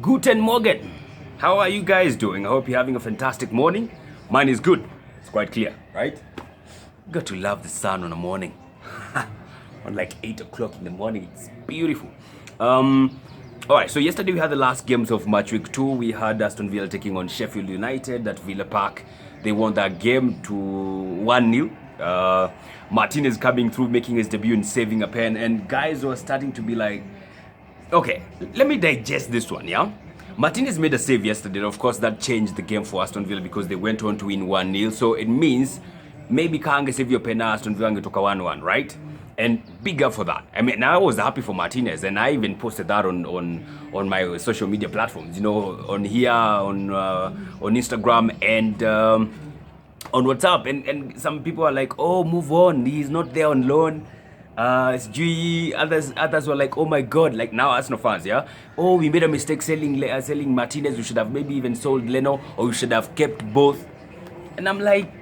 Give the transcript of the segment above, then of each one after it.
Guten Morgen. How are you guys doing? I hope you're having a fantastic morning. Mine is good. It's quite clear, right? You got to love the sun on a morning. On like 8 o'clock in the morning. It's beautiful. Alright, so yesterday we had the last games of match week 2. We had Aston Villa taking on Sheffield United at Villa Park. They won that game to 1-0. Martinez coming through, making his debut and saving a pen. And guys were starting to be like, okay, let me digest this one, yeah? Martinez made a save yesterday. Of course, that changed the game for Aston Villa because they went on to win 1-0. So it means maybe Kange save your pen, Aston Villa took a 1-1, right? And big up for that. I mean, I was happy for Martinez, and I even posted that on my social media platforms. You know, on here, on Instagram, and on WhatsApp. And some people are like, "Oh, move on. He's not there on loan." It's GE. Others were like, "Oh my God!" Like now, Arsenal fans, yeah. Oh, we made a mistake selling Martinez. We should have maybe even sold Leno, or we should have kept both. And I'm like,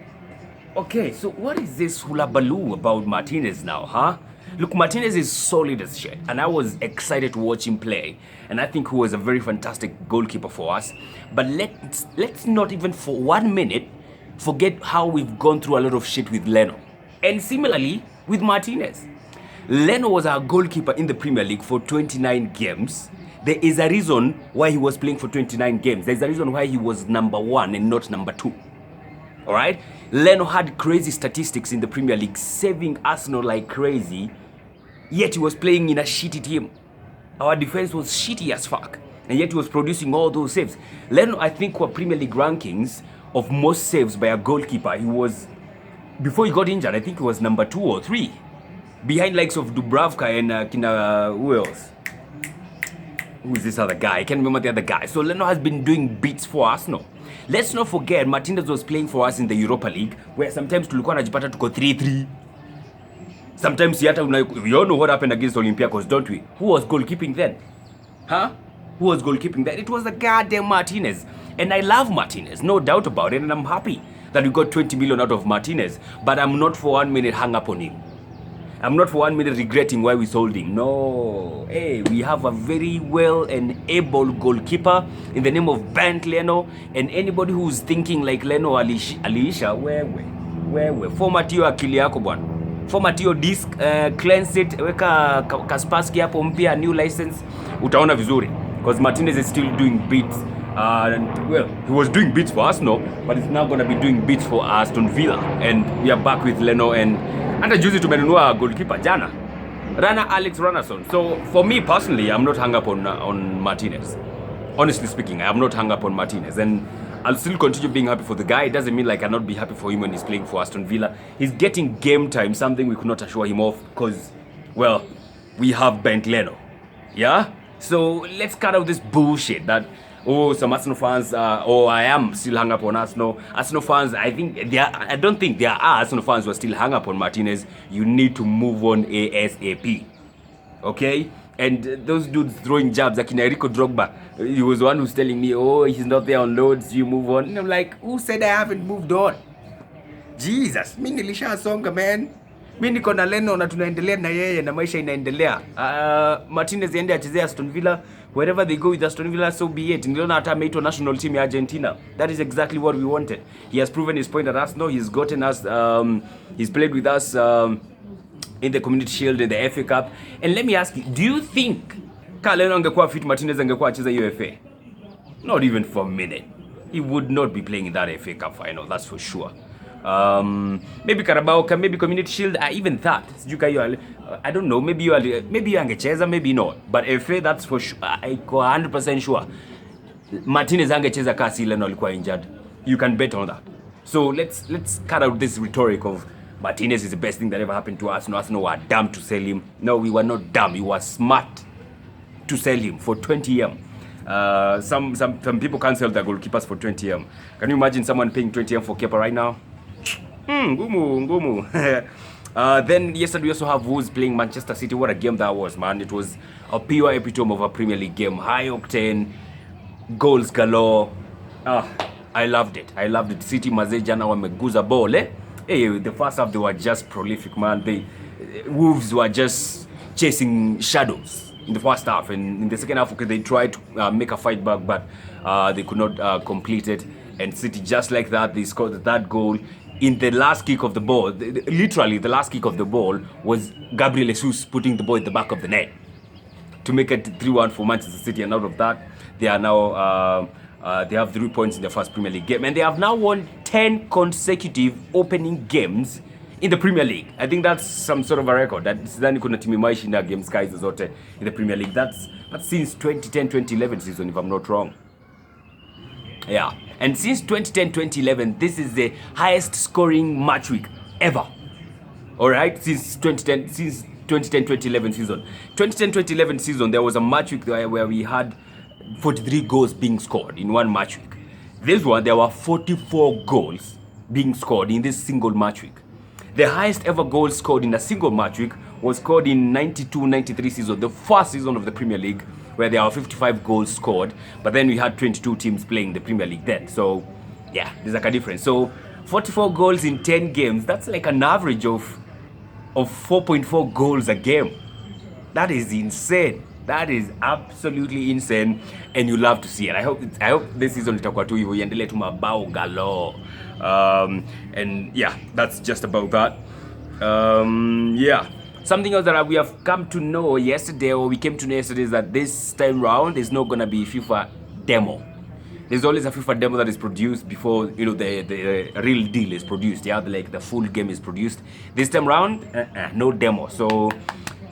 okay, so what is this hula baloo about Martinez now, huh? Look, Martinez is solid as shit, and I was excited to watch him play, and I think he was a very fantastic goalkeeper for us. But let's not even for 1 minute forget how we've gone through a lot of shit with Leno, and similarly with Martinez. Leno was our goalkeeper in the Premier League for 29 games. There is a reason why he was playing for 29 games. There's a reason why he was number 1 and not number 2. All right? Leno had crazy statistics in the Premier League, saving Arsenal like crazy, yet he was playing in a shitty team. Our defense was shitty as fuck, and yet he was producing all those saves. Leno, I think, were Premier League rankings of most saves by a goalkeeper. He was, before he got injured, I think he was number 2 or 3. Behind likes of Dubravka and who else? Who's this other guy? I can't remember the other guy. So Leno has been doing beats for Arsenal. Let's not forget, Martinez was playing for us in the Europa League, where sometimes tulikuwa najipata tuko 3-3. Sometimes we all know what happened against Olympiacos, don't we? Who was goalkeeping then? Huh? Who was goalkeeping then? It was the goddamn Martinez. And I love Martinez, no doubt about it, and I'm happy that we got 20 million out of Martinez, but I'm not for 1 minute hung up on him. I'm not for 1 minute regretting why we sold him. No. Hey, we have a very well and able goalkeeper in the name of Bent Leno. And anybody who's thinking like Leno aliisha, wewe. Format hiyo akili yako bwana. Format hiyo disk, cleanse it, weka Kaspersky hapo mpya, new license. Utaona vizuri. Because Martinez is still doing beats. Well, he was doing beats for Arsenal, but he's now going to be doing beats for Aston Villa. And we are back with Leno and hata juzi tumenunua goalkeeper jana, Alex Ranason. So for me personally, I'm not hung up on Martinez. Honestly speaking, I'm not hung up on Martinez, and I'll still continue being happy for the guy. It doesn't mean like I not be happy for him when he's playing for Aston Villa. He's getting game time, something we could not assure him of because, well, we have Bent Leno. Yeah? So let's cut out this bullshit that, oh, some Arsenal fans, I am still hung up on Arsenal. Arsenal fans, I don't think there are Arsenal fans who are still hung up on Martinez. You need to move on ASAP. Okay? And those dudes throwing jabs, like Enrico Drogba, he was the one who's telling me, oh, he's not there on loads, you move on. And I'm like, who said I haven't moved on? Jesus, mi nilishasonga, man. Mi niko na Leno na tunaendelea na yeye na maisha inaendelea. Martinez ende achezea Aston Villa. Wherever they go with Aston Villa, so be it. Niliona hata ameitwa national team ya Argentina. That is exactly what we wanted. He has proven his point at Arsenal. He's gotten us, he's played with us in the Community Shield, in the FA Cup. And let me ask you, do you think Leno angekuwa fit, Martinez angekuwa acheza UFA? Not even for a minute. He would not be playing in that FA Cup final, that's for sure. Maybe Carabao, maybe Community Shield, even that. I don't know, maybe you angecheza, maybe not. But FA, that's for sure. I'm 100% sure. Martinez angecheza kasi Leno alikuwa injured. You can bet on that. So let's cut out this rhetoric of Martinez is the best thing that ever happened to us. No, Arsenal were dumb to sell him. No, we were not dumb. We were smart to sell him for 20 M. Some people can't sell their goalkeepers for 20 M. Can you imagine someone paying 20 M for Kepa right now? Ngumu. Then yesterday we also have Wolves playing Manchester City. What a game that was, man. It was a pure epitome of a Premier League game. High octane, goals galore. I loved it. City mazee jana wameguza ball, eh? Hey, the first half they were just prolific, man. Wolves were just chasing shadows. in the first half, and in the second half, okay, they tried to make a fight back, but they could not complete it. And City, just like that, they scored that goal in the last kick of the ball. Literally, the last kick of the ball was Gabriel Jesus putting the ball at the back of the net to make it 3-1 for Manchester City. And out of that, they are now they have 3 points in their first Premier League game, and they have now won 10 consecutive opening games in the Premier League. I think that's some sort of a record. Sidhani kuna timu imeishinda games hizo zote in the Premier League. That's since 2010-2011 season, if I'm not wrong. Yeah, and since 2010-2011, this is the highest scoring match week ever. All right, since 2010-2011 season. 2010-2011 season, there was a match week where we had 43 goals being scored in one match week. This one, there were 44 goals being scored in this single match week. The highest ever goal scored in a single match week was scored in 92-93 season, the first season of the Premier League, where there are 55 goals scored, but then we had 22 teams playing the Premier League then. So, yeah, there's like a difference. So, 44 goals in 10 games, that's like an average of 4.4 goals a game. That is insane. That is absolutely insane, and you love to see it. I hope this season itakuwa tu hivyo, iendelee tu mabao galore. And yeah, that's just about that. Yeah, something else that we have come to know yesterday, or we came to know yesterday, is that this time round there's not gonna be FIFA demo. There's always a FIFA demo that is produced before, you know, the real deal is produced. Yeah, like the full game is produced. This time round, no demo. So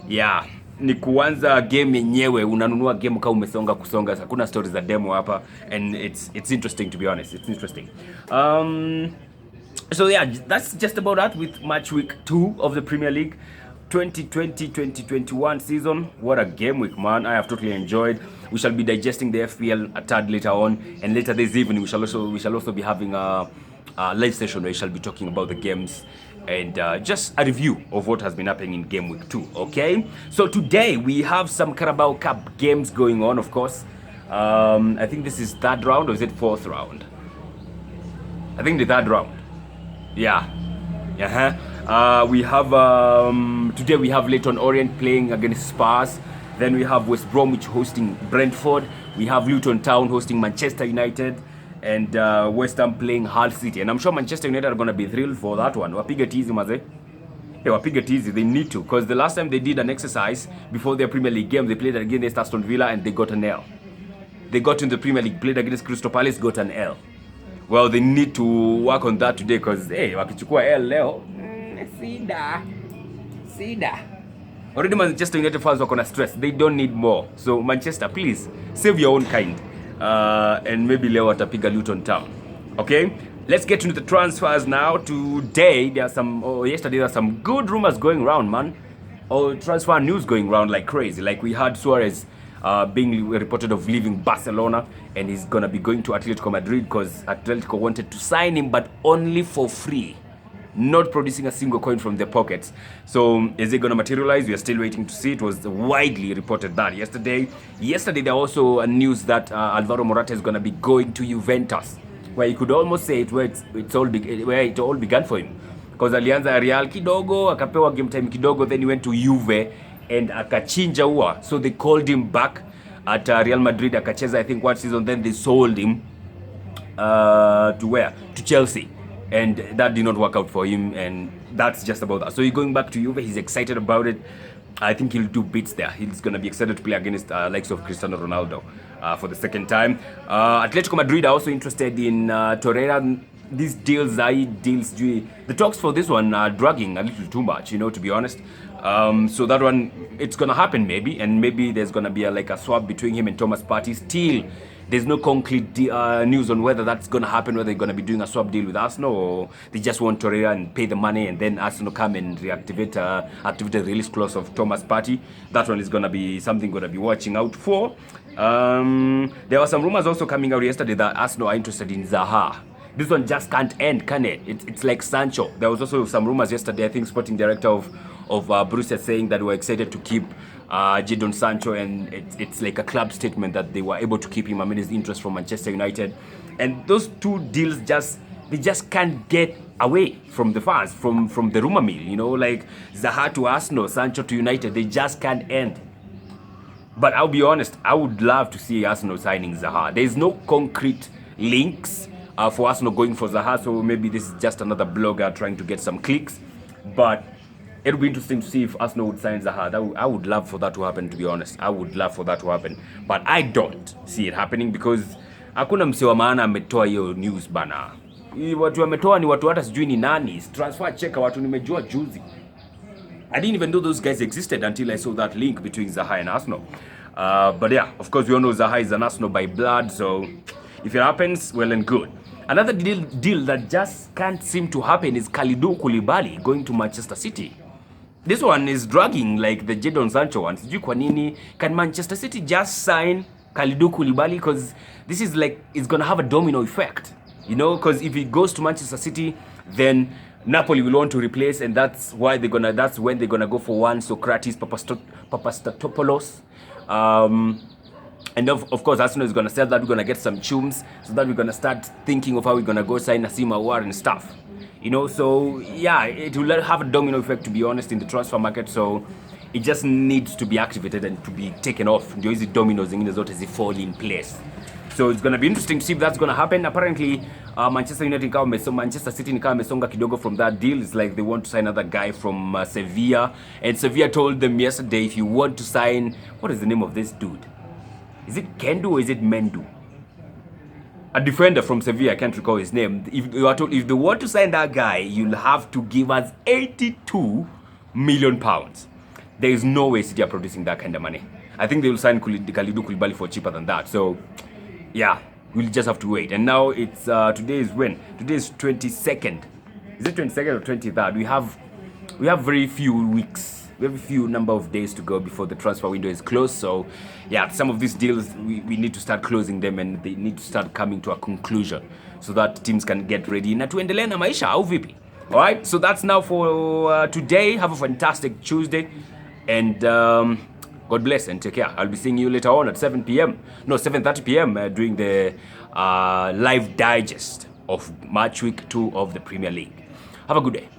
yeah, ni kuanza game yenyewe, unanunua game kama umesonga kusonga. Hakuna stories za demo hapa, and it's interesting, to be honest. It's interesting. So yeah, that's just about that with match week 2 of the Premier League 2020-2021 season. What a game week, man. I have totally enjoyed. We shall be digesting the FPL a tad later on, and later this evening we shall also be having a live session where we shall be talking about the games and just a review of what has been happening in game week 2. Okay, so today we have some Carabao Cup games going on, of course. I think this is 3rd round, or is it 4th round? I think the 3rd round. Yeah. We have today we have Leyton Orient playing against Spurs. Then we have West Bromwich hosting Brentford. We have Luton Town hosting Manchester United, and West Ham playing Hull City. And I'm sure Manchester United are going to be thrilled for that one. Wapige tizi maze. Yeah, wapige tizi. They need to, because the last time they did an exercise before their Premier League game, they played against Aston Villa and they got an L. They got in the Premier League, played against Crystal Palace, got an L. Well, they need to work on that today, because hey, wakichukua L leo, sida. Already Manchester United fans wako na stress. They don't need more. So Manchester, please save your own kind. And maybe leo watapiga Luton Town. Okay? Let's get into the transfers now. Today yesterday there are some good rumors going around, man. Or transfer news going around like crazy. Like we had Suarez being reported of leaving Barcelona, and he's gonna be going to Atletico Madrid because Atletico wanted to sign him, but only for free, not producing a single coin from their pockets. So is it gonna materialize? We are still waiting to see. It was widely reported that yesterday there also a news that Alvaro Morata is gonna be going to Juventus, where you could almost say where it all began for him, because alianza Real kidogo, akapewa game time kidogo, then he went to Juve and akachinja ua. So they called him back at Real Madrid, akacheza I think 1 season, then they sold him to where? To Chelsea. And that did not work out for him, and that's just about that. So he's going back to Juve. He's excited about it. I think he'll do bits there. He's going to be excited to play against likes of Cristiano Ronaldo for the second time. Atletico Madrid are also interested in Torreira. These deals, the talks for this one are dragging a little too much, you know, to be honest. So that one, it's going to happen maybe, and maybe there's going to be a swap between him and Thomas Partey. Still, there's no concrete news on whether that's going to happen, whether they're going to be doing a swap deal with Arsenal, or they just want Torreira and pay the money, and then Arsenal come and activate the release clause of Thomas Partey. That one is going to be something going to be watching out for. There were some rumors also coming out yesterday that Arsenal are interested in Zaha. This one just can't end, can it? It's like Sancho. There was also some rumors yesterday, I think sporting director of Borussia saying that we're excited to keep Jadon Sancho, and it's like a club statement that they were able to keep him amid his interest from Manchester United. And those two deals they just can't get away from the fans, from the rumor mill, you know, like Zaha to Arsenal, Sancho to United, they just can't end. But I'll be honest, I would love to see Arsenal signing Zaha. There's no concrete links for Arsenal going for Zaha, so maybe this is just another blogger trying to get some clicks. But it'll be interesting to see if Arsenal would sign Zaha. I would love for that to happen, to be honest. I would love for that to happen. But I don't see it happening because hakuna msee wa maana ametoa hiyo news bana. Watu wametoa ni watu hata sijui ni nani. Transfer checker watu nimejua juzi. I didn't even know those guys existed until I saw that link between Zaha and Arsenal. But yeah, of course we all know Zaha is an Arsenal by blood, so if it happens, well and good. Another deal that just can't seem to happen is Kalidou Koulibaly going to Manchester City. This one is dragging like the Jadon Sancho one. Sijui kwa nini. Can Manchester City just sign Kalidou Koulibaly? Because this is like, it's going to have a domino effect. You know, because if he goes to Manchester City, then Napoli will want to replace, and that's when they're gonna go for one Socrates Papastatopoulos. And of course, Arsenal is gonna sell that. We're gonna get some chums, so that we're gonna start thinking of how we're gonna go sign Nassim Aouar and stuff. You know, so yeah, it will have a domino effect, to be honest, in the transfer market. So it just needs to be activated and to be taken off. Ndio hizi dominoes zingine zote fall in place. So it's gonna be interesting to see if that's gonna happen. Apparently, Manchester City nikawa amesonga kidogo from that deal. It's like they want to sign another guy from Sevilla, and Sevilla told them yesterday, if you want to sign, what is the name of this dude? Is it Kendo or is it Mendu? A defender from Sevilla, I can't recall his name. If they want to sign that guy, you'll have to give us 82 million pounds. There is no way City are producing that kind of money. I think they will sign Kalidou Koulibaly for cheaper than that. So yeah, we'll just have to wait. And now it's today is when? Today is 22nd. Is it 22nd or 23rd? We have very few weeks. We have a few number of days to go before the transfer window is closed. So yeah, some of these deals we need to start closing them, and they need to start coming to a conclusion so that teams can get ready na tuendelee na maisha au vipi. All right, so that's now for today. Have a fantastic Tuesday, and God bless and take care. I'll be seeing you later on at 7:30 p.m. During the live digest of match week 2 of the Premier League. Have a good day.